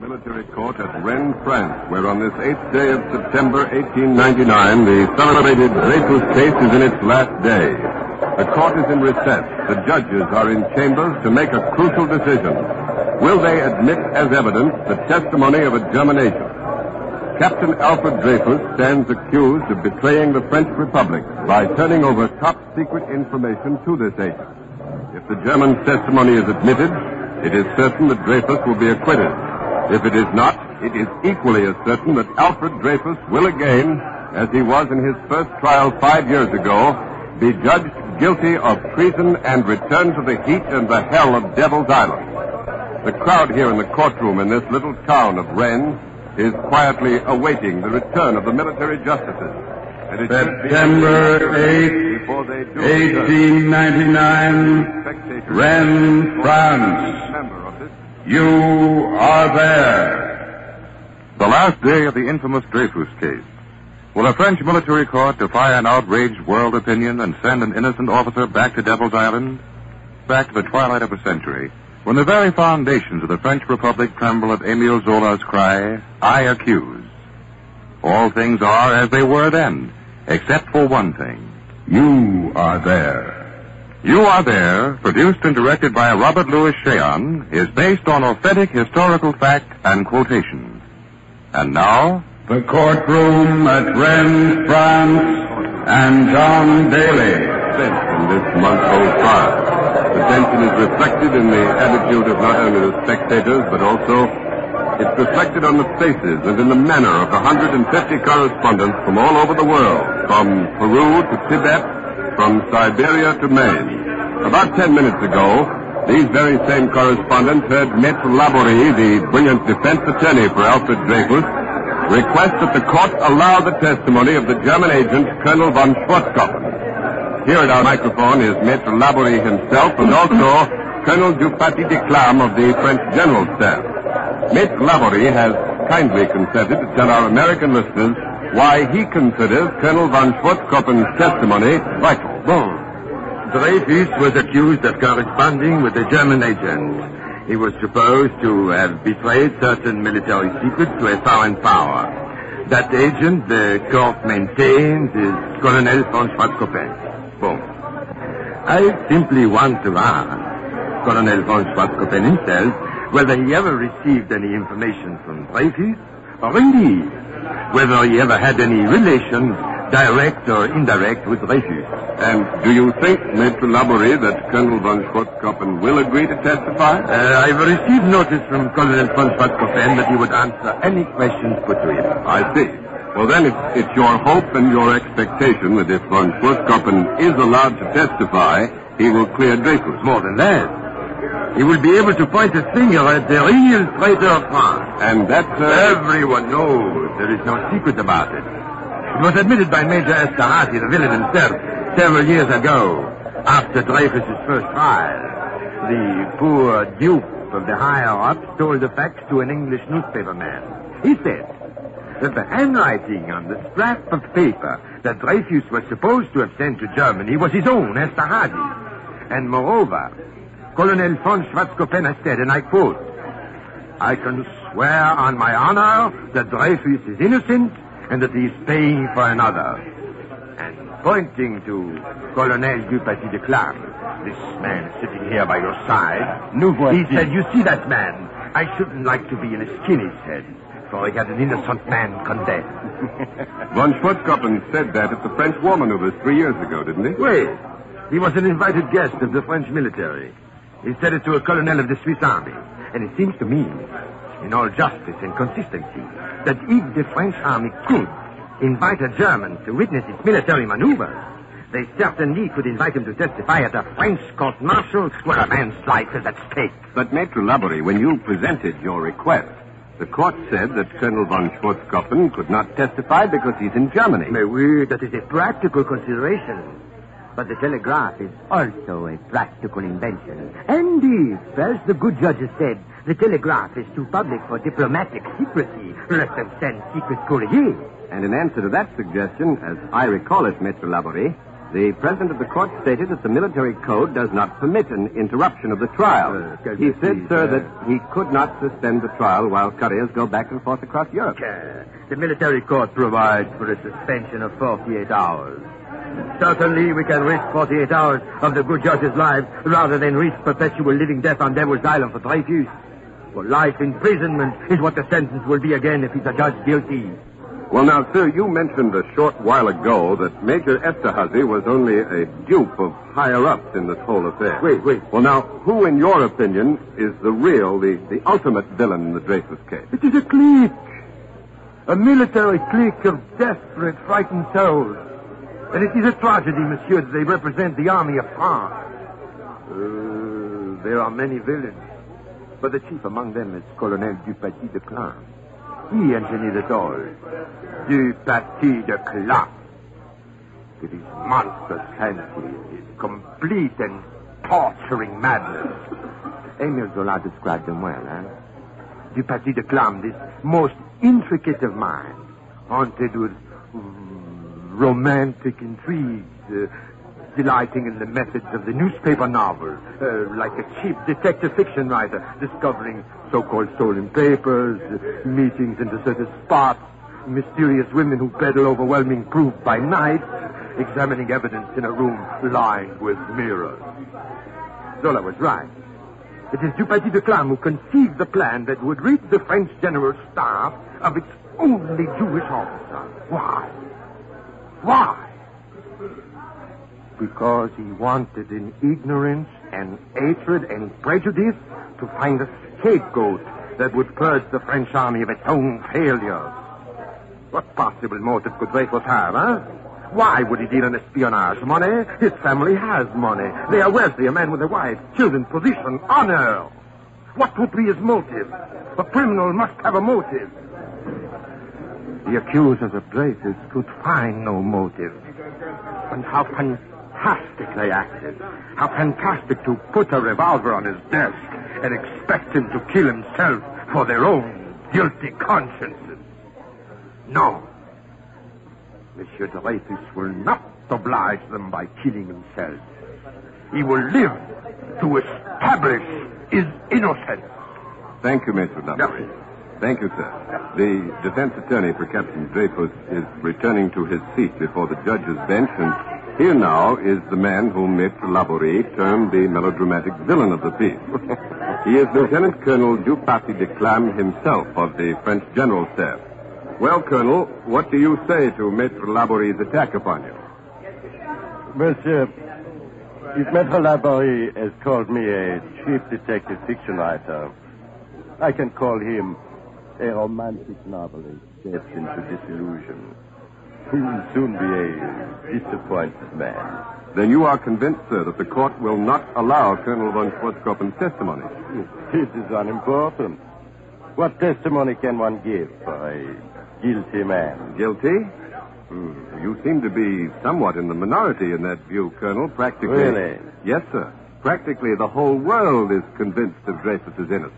Military court at Rennes, France, where on this 8th day of September 1899, the celebrated Dreyfus Case is in its last day. The court is in recess. The judges are in chambers to make a crucial decision. Will they admit as evidence the testimony of a German agent? Captain Alfred Dreyfus stands accused of betraying the French Republic by turning over top-secret information to this agent. If the German's testimony is admitted, it is certain that Dreyfus will be acquitted. If it is not, it is equally as certain that Alfred Dreyfus will again, as he was in his first trial 5 years ago, be judged guilty of treason and returned to the heat and the hell of Devil's Island. The crowd here in the courtroom in this little town of Rennes is quietly awaiting the return of the military justices. September 8th, 1899, Rennes, France. You are there. The last day of the infamous Dreyfus Case. Will a French military court defy an outraged world opinion and send an innocent officer back to Devil's Island? Back to the twilight of a century, when the very foundations of the French Republic tremble at Émile Zola's cry, I accuse. All things are as they were then, except for one thing. You are there. You Are There, produced and directed by Robert Louis Cheon, is based on authentic historical fact and quotation. And now, the courtroom at Rennes, France, and John Daly. In this month-old trial, the tension is reflected in the attitude of not only the spectators, but also it's reflected on the faces and in the manner of the 150 correspondents from all over the world, from Peru to Tibet, from Siberia to Maine. About 10 minutes ago, these very same correspondents heard Maître Laborie, the brilliant defense attorney for Alfred Dreyfus, request that the court allow the testimony of the German agent, Colonel von Schwarzkopf. Here at our microphone is Maître Laborie himself and also Colonel Dupaty de Clam of the French General Staff. Maître Laborie has kindly consented to tell our American listeners why he considers Colonel von Schwarzkopf's testimony vital. Bon. Dreyfus was accused of corresponding with a German agent. He was supposed to have betrayed certain military secrets to a foreign power. That agent, the court maintains, is Colonel von Schwarzkopf. Bon. I simply want to ask Colonel von Schwarzkopf himself whether he ever received any information from Dreyfus, or indeed whether he ever had any relations, direct or indirect, with Dreyfus. And do you think, Maître Laborie, that Colonel von Schwarzkopf will agree to testify? I've received notice from Colonel von Schwarzkopf that he would answer any questions put to him. I see. Well, then, it's your hope and your expectation that if von Schwarzkopf is allowed to testify, he will clear Dreyfus. More than that, he will be able to point a finger at the real traitor of France. And that, everyone knows. There is no secret about it. It was admitted by Major Esterhazy, the villain himself, several years ago, after Dreyfus' first trial. The poor dupe of the higher-ups told the facts to an English newspaperman. He said that the handwriting on the scrap of paper that Dreyfus was supposed to have sent to Germany was his own, Esterhazy's. And moreover, Colonel von Schwarzkopf has said, and I quote, I can swear on my honor that Dreyfus is innocent and that he is paying for another. And pointing to Colonel Dupaty de Clam, this man sitting here by your side, he said, you see that man? I shouldn't like to be in a skinny's head, for he had an innocent man condemned. Von Schwarzkopf said that at the French war maneuvers 3 years ago, didn't he? Wait. He was an invited guest of the French military. He said it to a colonel of the Swiss army. And it seems to me, in all justice and consistency, that if the French army could invite a German to witness its military maneuvers, they certainly could invite him to testify at a French court-martial where a man's life is at stake. But, Maître Laborie, when you presented your request, the court said that Colonel von Schwarzkopf could not testify because he's in Germany. Mais oui, that is a practical consideration. But the telegraph is also a practical invention. And if, as the good judges said, the telegraph is too public for diplomatic secrecy, let them send secret couriers. And in answer to that suggestion, as I recall it, Maître Laborie, The president of the court stated that the military code does not permit an interruption of the trial. He said, sir, that he could not suspend the trial while couriers go back and forth across Europe. The military court provides for a suspension of 48 hours. Certainly, we can risk 48 hours of the good judge's life rather than risk perpetual living death on Devil's Island for Dreyfus. For life imprisonment is what the sentence will be again if he's adjudged guilty. Well, now, sir, you mentioned a short while ago that Major Esterhazy was only a dupe of higher-ups in this whole affair. Wait. Well, now, who, in your opinion, is the ultimate villain in the Dreyfus case? It is a clique. A military clique of desperate, frightened souls. And it is a tragedy, monsieur, that they represent the army of France. There are many villains. But the chief among them is Colonel Dupaty de Clam. He engineered it all. Dupaty de Clam. With his monstrous fancy, his complete and torturing madness. Émile Zola described them well, eh? Dupaty de Clam, this most intricate of minds, haunted with romantic intrigues, delighting in the methods of the newspaper novel, like a cheap detective fiction writer, discovering so-called stolen papers, meetings in deserted spots, mysterious women who peddle overwhelming proof by night, examining evidence in a room lined with mirrors. Zola was right. It is Dupaty de Clam who conceived the plan that would rid the French general staff of its only Jewish officer. Why? Because he wanted in ignorance and hatred and prejudice to find a scapegoat that would purge the French army of its own failures. What possible motive could Dreyfus have, huh? Why would he deal in espionage? Money? His family has money. They are wealthy, a man with a wife, children, position, honor. What would be his motive? A criminal must have a motive. The accusers of Dreyfus could find no motive. And how fantastic they acted. How fantastic to put a revolver on his desk and expect him to kill himself for their own guilty consciences. No. Monsieur Dreyfus will not oblige them by killing himself. He will live to establish his innocence. Thank you, Maitre Laborie. Thank you, sir. The defense attorney for Captain Dreyfus is returning to his seat before the judge's bench, and here now is the man whom Maitre Laborie termed the melodramatic villain of the piece. He is Lieutenant Colonel Dupaty de Clam himself of the French General Staff. Well, Colonel, what do you say to Maitre Laborie's attack upon you? Monsieur, if Maitre Laborie has called me a cheap detective fiction writer, I can call him a romantic novelist destined to disillusion. He will soon be a disappointed man. Then you are convinced, sir, that the court will not allow Colonel von Schwarzkoppen's testimony? This is unimportant. What testimony can one give for a guilty man? Guilty? You seem to be somewhat in the minority in that view, Colonel. Practically... Really? Yes, sir. Practically the whole world is convinced of Dreyfus's innocence.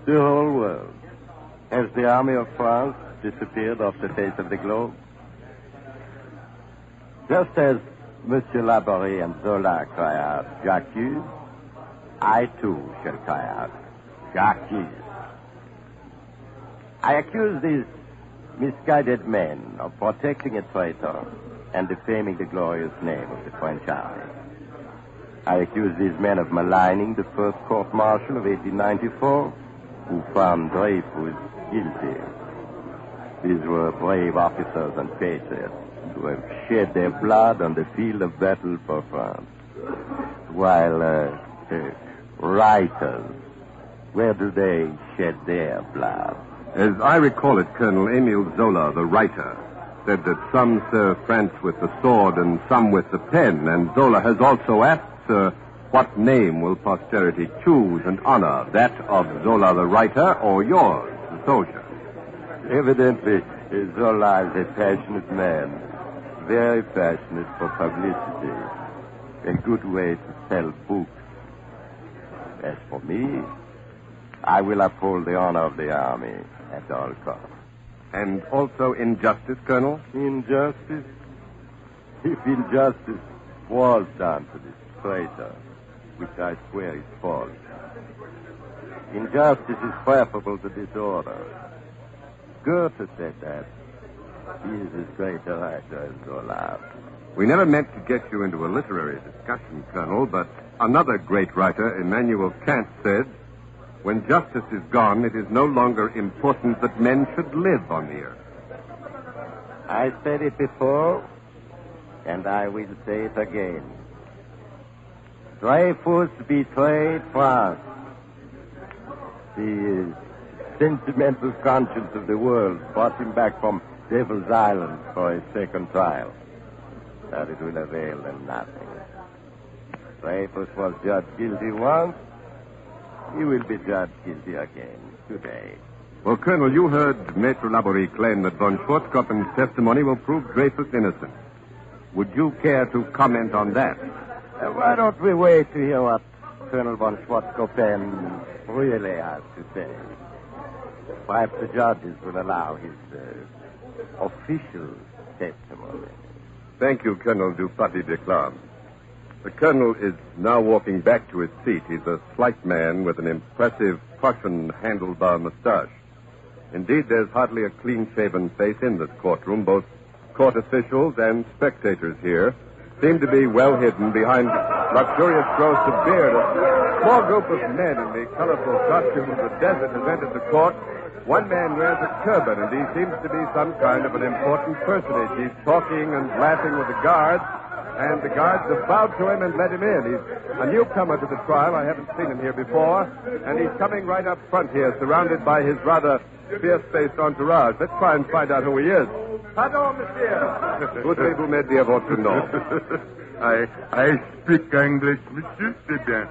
The whole world. Has the army of France disappeared off the face of the globe? Just as Monsieur Laborie and Zola cry out, J'accuse, I too shall cry out, J'accuse. I accuse these misguided men of protecting a traitor and defaming the glorious name of the French army. I accuse these men of maligning the first court-martial of 1894, who found Dreyfus guilty. These were brave officers and patriots who have shed their blood on the field of battle for France. While writers, where do they shed their blood? As I recall it, Colonel Émile Zola, the writer, said that some serve France with the sword and some with the pen, and Zola has also asked, sir, what name will posterity choose and honor, that of Zola the writer or yours, the soldier? Evidently, Zola is a passionate man, very passionate for publicity, a good way to sell books. As for me, I will uphold the honor of the army at all costs. And also injustice, Colonel? Injustice? If injustice was done to this traitor, which I swear is false. Injustice is preferable to disorder. Goethe said that. He is as great a writer as Zola. We never meant to get you into a literary discussion, Colonel, but another great writer, Immanuel Kant, said, when justice is gone, it is no longer important that men should live on the earth. I said it before, and I will say it again. Dreyfus betrayed France. The sentimental conscience of the world brought him back from Devil's Island for a second trial. But it will avail them nothing. Dreyfus was judged guilty once. He will be judged guilty again today. Well, Colonel, you heard Maître Laborie claim that von Schwarzkopfen's testimony will prove Dreyfus innocent. Would you care to comment on that? Why don't we wait to hear what Colonel von Schwarzkopfen really has to say? Perhaps the judges will allow his official testimony. Thank you, Colonel du Paty-de-Clam. The Colonel is now walking back to his seat. He's a slight man with an impressive Prussian handlebar mustache. Indeed, there's hardly a clean-shaven face in this courtroom. Both court officials and spectators here seem to be well hidden behind luxurious growths of beard. A small group of men in the colorful costume of the desert has entered the court. One man wears a turban, and he seems to be some kind of an important personage. He's talking and laughing with the guards, and the guards have bowed to him and let him in. He's a newcomer to the trial. I haven't seen him here before, and he's coming right up front here, surrounded by his rather fierce-faced entourage. Let's try and find out who he is. Pardon, monsieur. Voudrez-vous me dire votre nom? I speak English, monsieur, c'est bien.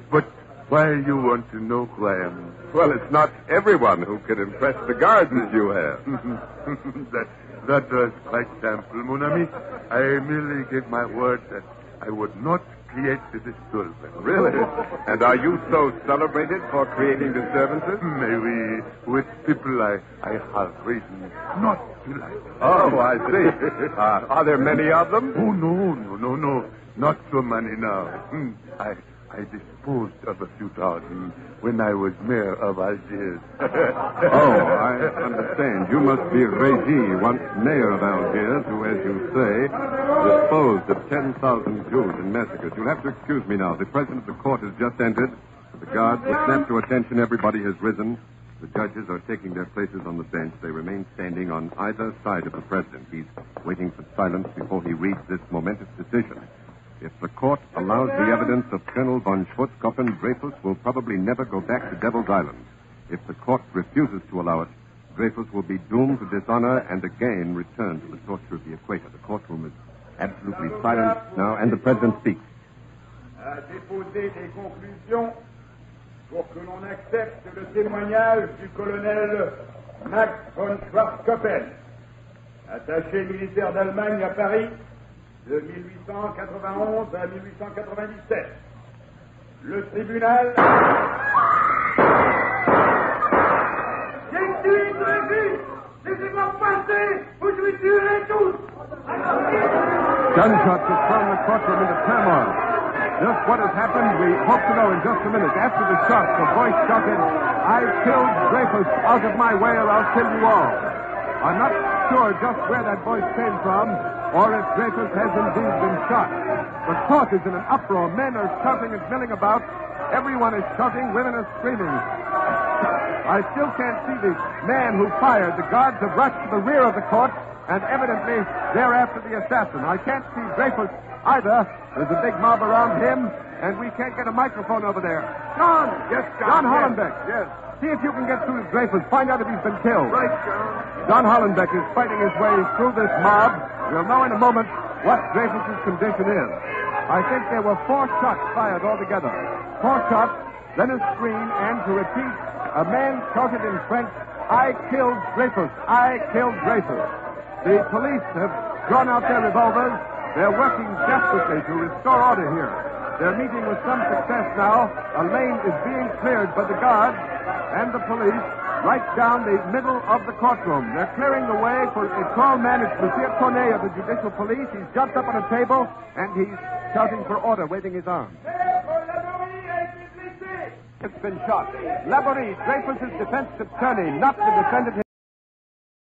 But why you want to know who I am? Well, it's not everyone who can impress the guards as you have. that was quite simple, mon ami. I merely gave my word that I would not create the disturbance. Really? And are you so celebrated for creating disturbances? Maybe with people I have reason not to like. Oh, I see. Are there many of them? Oh, no. Not so many now. I disposed of a few thousand when I was mayor of Algiers. Oh, I understand. You must be Régy, once mayor of Algiers, who, as you say, disposed of 10,000 Jews in massacres. You'll have to excuse me now. The president of the court has just entered. The guards will snap to attention. Everybody has risen. The judges are taking their places on the bench. They remain standing on either side of the president. He's waiting for silence before he reads this momentous decision. If the court allows the evidence of Colonel von Schwarzkopfen, Dreyfus will probably never go back to Devil's Island. If the court refuses to allow it, Dreyfus will be doomed to dishonor and again return to the torture of the equator. The courtroom is absolutely silent now, and the president speaks. À déposer des conclusions pour que l'on accepte le témoignage du colonel Max von Schwarzkopfen, attaché militaire d'Allemagne à Paris, de 1891 à 1897. Le tribunal... J'ai tué Dreyfus! Laissez-moi passer ou je vous tuerai tous! Gunshots have thrown the courtroom into turmoil. Just what has happened, we hope to know in just a minute. After the shots, a voice shouted, "I killed Dreyfus. Out of my way or I'll kill you all." I'm not sure just where that voice came from, or if Dreyfus has indeed been shot. The court is in an uproar. Men are shouting and milling about. Everyone is shouting. Women are screaming. I still can't see the man who fired. The guards have rushed to the rear of the court, and evidently they're after the assassin. I can't see Dreyfus either. There's a big mob around him, and we can't get a microphone over there. John! Yes, John Hollenbeck. Yes. See if you can get through to Dreyfus. Find out if he's been killed. Right, John Hollenbeck is fighting his way through this mob. We'll know in a moment what Dreyfus' condition is. I think there were 4 shots fired altogether. 4 shots, then a scream, and to repeat, a man shouted in French, "I killed Dreyfus. I killed Dreyfus." The police have drawn out their revolvers. They're working desperately to restore order here. They're meeting with some success now. A lane is being cleared by the guards and the police. right down the middle of the courtroom. They're clearing the way for a tall man. It's Monsieur Tonnet of the Judicial Police. He's jumped up on a table, and he's shouting for order, waving his arms. It's been shot. Laborie, Dreyfus's defense attorney, not the defendant